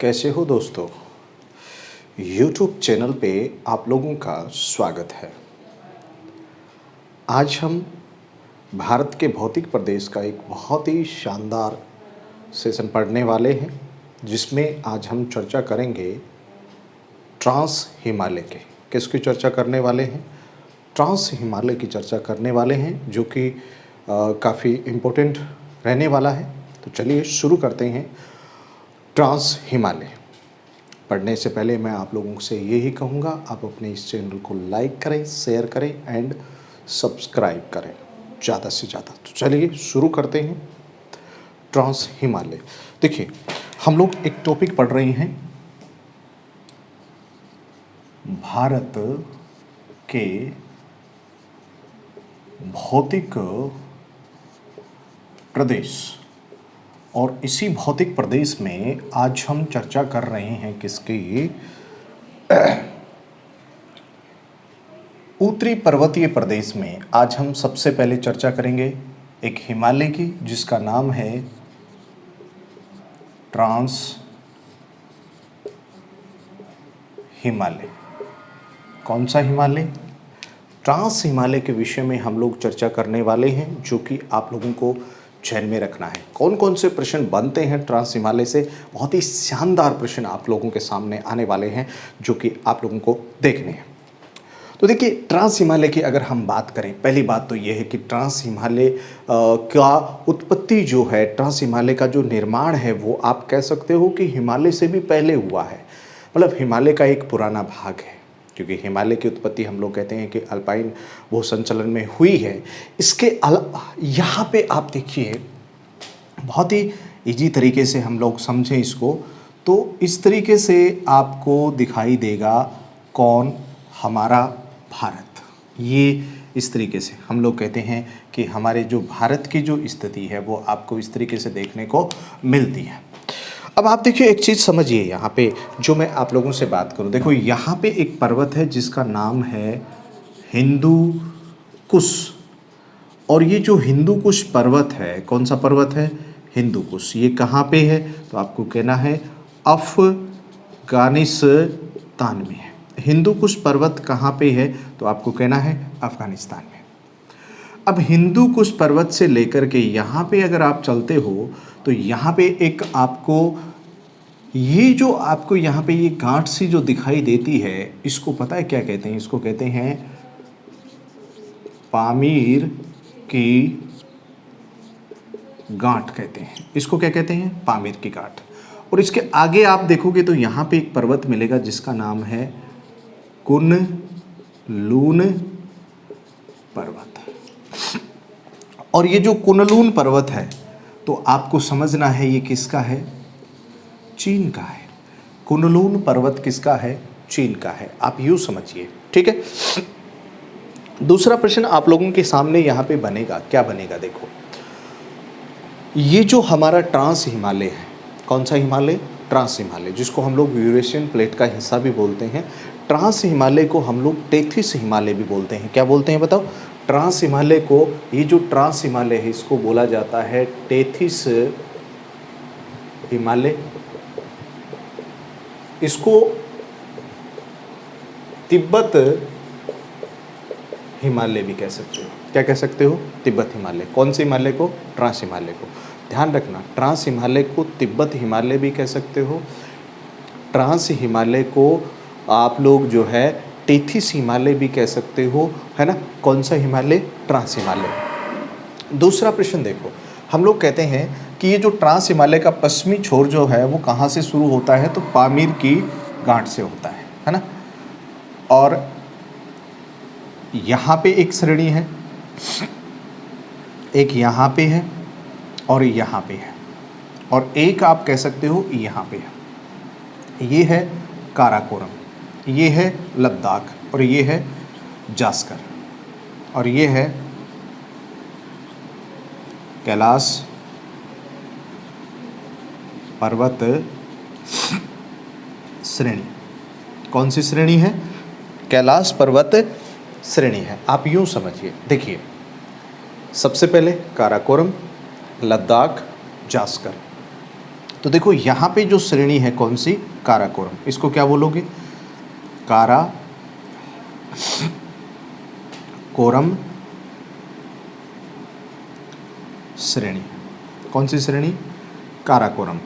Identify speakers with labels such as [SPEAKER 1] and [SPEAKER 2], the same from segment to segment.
[SPEAKER 1] कैसे हो दोस्तों। YouTube चैनल पे आप लोगों का स्वागत है। आज हम भारत के भौतिक प्रदेश का एक बहुत ही शानदार सेशन पढ़ने वाले हैं, जिसमें आज हम चर्चा करेंगे ट्रांस हिमालय के। किसकी चर्चा करने वाले हैं? ट्रांस हिमालय की चर्चा करने वाले हैं, जो कि काफ़ी इम्पोर्टेंट रहने वाला है। तो चलिए शुरू करते हैं। ट्रांस हिमालय पढ़ने से पहले मैं आप लोगों से यही कहूँगा, आप अपने इस चैनल को लाइक करें, शेयर करें एंड सब्सक्राइब करें ज़्यादा से ज़्यादा। तो चलिए शुरू करते हैं। ट्रांस हिमालय, देखिए हम लोग एक टॉपिक पढ़ रहे हैं, भारत के भौतिक प्रदेश, और इसी भौतिक प्रदेश में आज हम चर्चा कर रहे हैं किसकी? उत्तरी पर्वतीय प्रदेश में आज हम सबसे पहले चर्चा करेंगे एक हिमालय की, जिसका नाम है ट्रांस हिमालय। कौन सा हिमालय? ट्रांस हिमालय के विषय में हम लोग चर्चा करने वाले हैं, जो कि आप लोगों को ध्यान में रखना है। कौन कौन से प्रश्न बनते हैं ट्रांस हिमालय से? बहुत ही शानदार प्रश्न आप लोगों के सामने आने वाले हैं, जो कि आप लोगों को देखने हैं। तो देखिए, ट्रांस हिमालय की अगर हम बात करें, पहली बात तो ये है कि ट्रांस हिमालय का उत्पत्ति जो है, ट्रांस हिमालय का जो निर्माण है, वो आप कह सकते हो कि हिमालय से भी पहले हुआ है। मतलब हिमालय का एक पुराना भाग है, क्योंकि हिमालय की उत्पत्ति हम लोग कहते हैं कि अल्पाइन भूसंचलन में हुई है। इसके यहाँ पे आप देखिए, बहुत ही इजी तरीके से हम लोग समझें इसको, तो इस तरीके से आपको दिखाई देगा कौन? हमारा भारत। ये इस तरीके से हम लोग कहते हैं कि हमारे जो भारत की जो स्थिति है, वो आपको इस तरीके से देखने को मिलती है। अब आप देखिए, एक चीज़ समझिए यहाँ पे, जो मैं आप लोगों से बात करूँ। देखो, यहाँ पे एक पर्वत है जिसका नाम है हिंदू कुश, और ये जो हिंदू कुश पर्वत है, कौन सा पर्वत है? हिंदू कुश। ये कहाँ पे है? तो आपको कहना है अफगानिस्तान में है। हिंदू कुश पर्वत कहाँ पे है? तो आपको कहना है अफगानिस्तान में। अब हिंदू कुश पर्वत से लेकर के यहाँ पे अगर आप चलते हो, तो यहाँ पे एक आपको ये जो आपको यहाँ पे ये गांठ सी जो दिखाई देती है, इसको पता है क्या कहते हैं? इसको कहते हैं पामीर की गांठ कहते हैं। इसको क्या कहते हैं? पामीर की गांठ। और इसके आगे आप देखोगे तो यहाँ पे एक पर्वत मिलेगा जिसका नाम है कुनलून पर्वत। और ये जो कुनलून पर्वत है, तो आपको समझना है ये किसका है? चीन का है। कुनलून पर्वत किसका है? चीन का है। आप यूँ समझिए, ठीक है। दूसरा प्रश्न आप लोगों के सामने यहाँ पे बनेगा, क्या बनेगा? देखो, ये जो हमारा ट्रांस हिमालय है, कौन सा हिमालय? ट्रांस हिमालय, जिसको हम लोग यूरेशियन प्लेट का हिस्सा भी बोलते हैं। ट्रांस हिमालय को हम लोग टेथिस हिमालय भी बोलते हैं। क्या बोलते हैं बताओ? ट्रांस हिमालय को, ये जो ट्रांस हिमालय है, इसको बोला जाता है टेथिस हिमालय। इसको तिब्बत हिमालय भी कह सकते हो। क्या कह सकते हो? तिब्बत हिमालय। कौन से हिमालय को? ट्रांस हिमालय को। ध्यान रखना, ट्रांस हिमालय को तिब्बत हिमालय भी कह सकते हो। ट्रांस हिमालय को आप लोग जो है टेथिस हिमालय भी कह सकते हो, है ना। कौन सा हिमालय? ट्रांस हिमालय। दूसरा प्रश्न देखो, हम लोग कहते हैं कि ये जो ट्रांस हिमालय का पश्चिमी छोर जो है, वो कहाँ से शुरू होता है? तो पामीर की गांठ से होता है ना। और यहाँ पे एक श्रेणी है, एक यहाँ पे है, और यहाँ पे है, और एक आप कह सकते हो यहाँ पे है। ये है काराकोरम, ये है लद्दाख, और ये है जास्कर, और ये है कैलाश पर्वत श्रेणी। कौन सी श्रेणी है? कैलाश पर्वत श्रेणी है। आप यूँ समझिए, देखिए, सबसे पहले काराकोरम, लद्दाख, जास्कर, तो देखो यहाँ पे जो श्रेणी है कौन सी, काराकोरम, इसको क्या बोलोगे, काराकोरम श्रेणी। कौन सी श्रेणी, काराकोरम।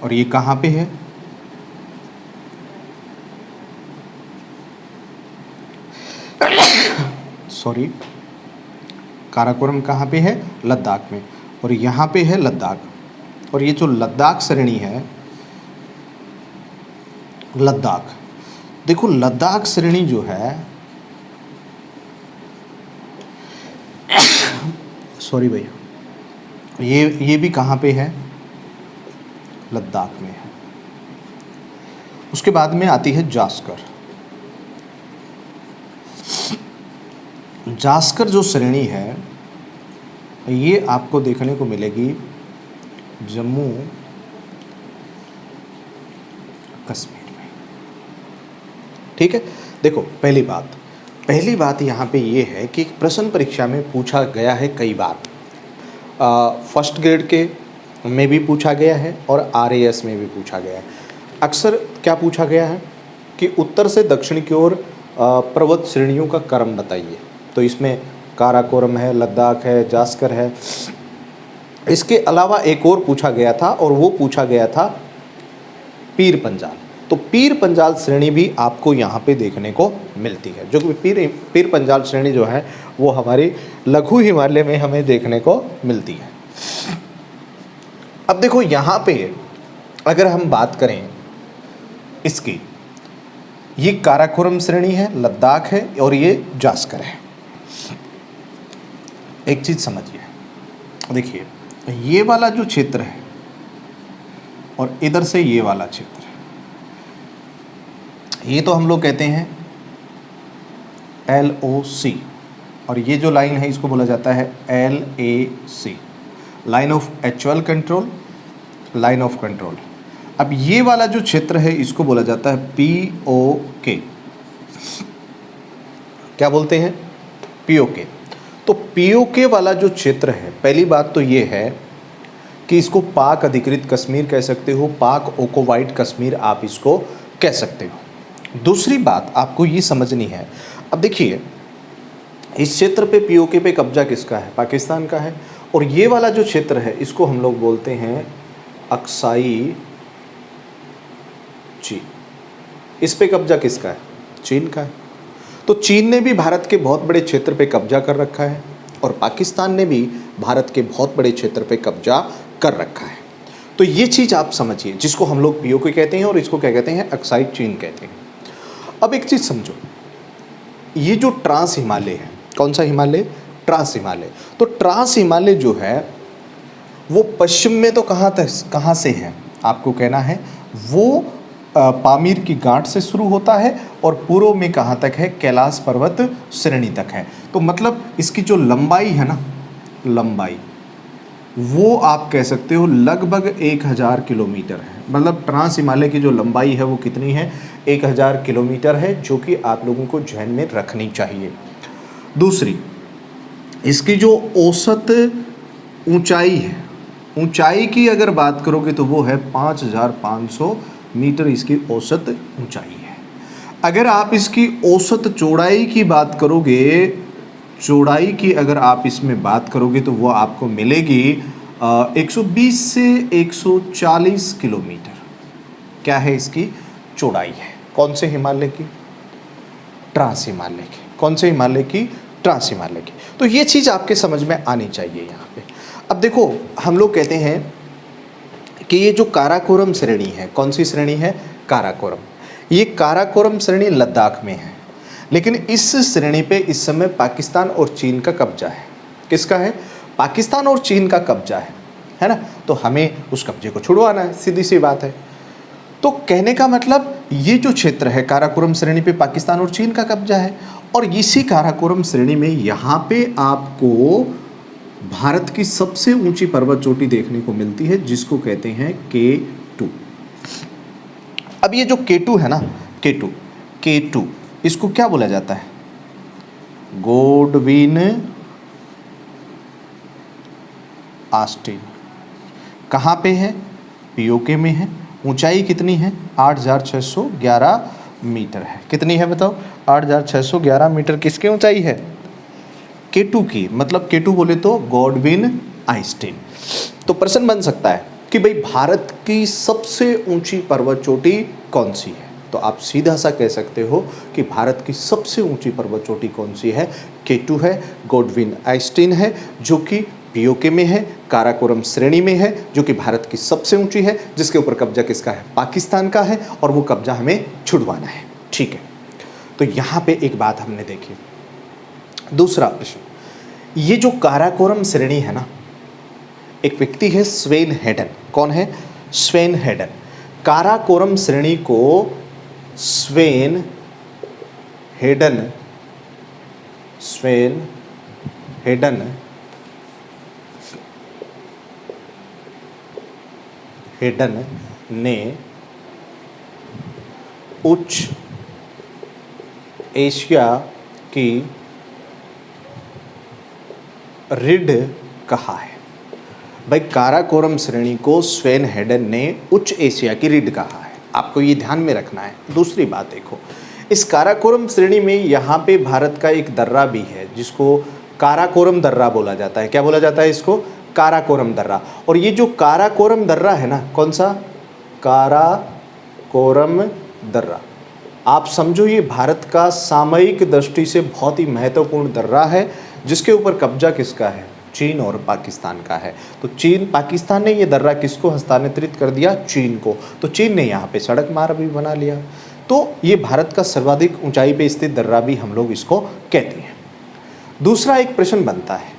[SPEAKER 1] और ये कहाँ पे है, सॉरी, काराकोरम कहाँ पे है, लद्दाख में, और यहाँ पे है लद्दाख। और ये जो लद्दाख श्रेणी है, लद्दाख, देखो लद्दाख श्रेणी जो है, सॉरी भैया, ये भी कहाँ पे है, लद्दाख में है। उसके बाद में आती है जास्कर। जास्कर जो श्रेणी है ये आपको देखने को मिलेगी जम्मू कश्मीर में। ठीक है, देखो पहली बात यहाँ पे ये है कि प्रश्न परीक्षा में पूछा गया है कई बार, फर्स्ट ग्रेड के में भी पूछा गया है और RAS में भी पूछा गया है। अक्सर क्या पूछा गया है कि उत्तर से दक्षिण की ओर पर्वत श्रेणियों का क्रम बताइए। तो इसमें काराकोरम है, लद्दाख है, जास्कर है। इसके अलावा एक और पूछा गया था और वो पूछा गया था पीर पंजाल। तो पीर पंजाल श्रेणी भी आपको यहाँ पे देखने को मिलती है, जो कि पीर पंजाल श्रेणी जो है वो हमारी लघु हिमालय में हमें देखने को मिलती है। अब देखो यहाँ पे अगर हम बात करें इसकी, ये काराकोरम श्रेणी है, लद्दाख है और ये जास्कर है। एक चीज समझिए, देखिए ये वाला जो क्षेत्र है और इधर से ये वाला क्षेत्र, ये तो हम लोग कहते हैं LOC, और ये जो लाइन है इसको बोला जाता है LAC, line of actual control, line of control. अब ये वाला जो क्षेत्र है इसको बोला जाता है POK। क्या बोलते हैं, POK। तो POK वाला जो क्षेत्र है, पहली बात तो ये है कि इसको पाक अधिकृत कश्मीर कह सकते हो, पाक ओकोवाइट कश्मीर आप इसको कह सकते हो। दूसरी बात आपको ये समझनी है, अब देखिए इस क्षेत्र पे POK पे कब्जा किसका है, पाकिस्तान का है। और ये वाला जो क्षेत्र है इसको हम लोग बोलते हैं अक्साई चीन। इस पे कब्जा किसका है, चीन का है। तो चीन ने भी भारत के बहुत बड़े क्षेत्र पे कब्जा कर रखा है और पाकिस्तान ने भी भारत के बहुत बड़े क्षेत्र पे कब्जा कर रखा है। तो ये चीज़ आप समझिए, जिसको हम लोग POK कहते हैं और इसको क्या कहते हैं, अक्साई चीन कहते हैं। अब एक चीज़ समझो, ये जो ट्रांस हिमालय है, कौन सा हिमालय, ट्रांस हिमालय। तो ट्रांस हिमालय जो है वो पश्चिम में तो कहाँ से है आपको कहना है, वो पामीर की गांठ से शुरू होता है और पूर्व में कहाँ तक है, कैलाश पर्वत श्रेणी तक है। तो मतलब इसकी जो लंबाई है ना, लंबाई वो आप कह सकते हो लगभग 1000 किलोमीटर है। मतलब ट्रांस हिमालय की जो लंबाई है वो कितनी है, 1000 किलोमीटर है, जो कि आप लोगों को ध्यान में रखनी चाहिए। दूसरी, इसकी जो औसत ऊंचाई है, ऊंचाई की अगर बात करोगे तो वो है 5500 मीटर इसकी औसत ऊंचाई है। अगर आप इसकी औसत चौड़ाई की बात करोगे, चौड़ाई की अगर आप इसमें बात करोगे तो वो आपको मिलेगी 120 से 140 किलोमीटर। क्या है इसकी चौड़ाई है, कौन से हिमालय की, ट्रांस हिमालय की। कौन से हिमालय की, ट्रांस हिमालय की। तो ये चीज़ आपके समझ में आनी चाहिए यहाँ पे। अब देखो हम लोग कहते हैं कि ये जो काराकोरम श्रेणी है, कौन सी श्रेणी है, काराकोरम। ये काराकोरम श्रेणी लद्दाख में है, लेकिन इस श्रेणी पे इस समय पाकिस्तान और चीन का कब्जा है। किसका है, पाकिस्तान और चीन का कब्जा है ना। तो हमें उस कब्जे को छुड़वाना है, सीधी सी बात है। तो कहने का मतलब ये जो क्षेत्र है काराकोरम श्रेणी पे पाकिस्तान और चीन का कब्जा है, और इसी काराकोरम श्रेणी में यहाँ पे आपको भारत की सबसे ऊंची पर्वत चोटी देखने को मिलती है, जिसको कहते हैं K2। अब ये जो K2 है ना, K2 इसको क्या बोला जाता है, गोडविन ऑस्टिन। कहाँ पे है? पीओके में है। ऊंचाई कितनी है? 8611 मीटर है। कितनी है बताओ? 8611 मीटर किसकी ऊंचाई है? K2 की। मतलब K2 बोले तो गॉडविन आइंस्टीन। तो प्रश्न बन सकता है कि भाई भारत की सबसे ऊंची पर्वत चोटी कौन सी है? तो आप सीधा सा कह सकते हो कि भारत की सबसे ऊंची पर्वत चोटी कौन सी है? K2 है, गॉडविन आइंस्टीन है, जो कि पीओके में है, काराकोरम श्रेणी में है, जो कि भारत की सबसे ऊंची है, जिसके ऊपर कब्जा किसका है? पाकिस्तान का है, और वो कब्जा हमें छुड़वाना है। ठीक है, तो यहाँ पे एक बात हमने देखी। दूसरा प्रश्न, ये जो काराकोरम श्रेणी है ना, एक व्यक्ति है स्वेन हेडन। कौन है? स्वेन हेडन। काराकोरम श्रेणी को स्वेन हेडन ने उच्च एशिया की रिड कहा है। भाई काराकोरम श्रेणी को स्वेन हेडन ने उच्च एशिया की रिड कहा है, आपको ये ध्यान में रखना है। दूसरी बात देखो, इस काराकोरम श्रेणी में यहाँ पे भारत का एक दर्रा भी है, जिसको काराकोरम दर्रा बोला जाता है। क्या बोला जाता है इसको? काराकोरम दर्रा। और ये जो काराकोरम दर्रा है ना, कौन सा? काराकोरम दर्रा। आप समझो ये भारत का सामयिक दृष्टि से बहुत ही महत्वपूर्ण दर्रा है, जिसके ऊपर कब्जा किसका है? चीन और पाकिस्तान का है। तो चीन, पाकिस्तान ने ये दर्रा किसको हस्तांतरित कर दिया? चीन को। तो चीन ने यहाँ पे सड़क मार्ग भी बना लिया। तो ये भारत का सर्वाधिक ऊंचाई पे स्थित दर्रा भी हम लोग इसको कहते हैं। दूसरा एक प्रश्न बनता है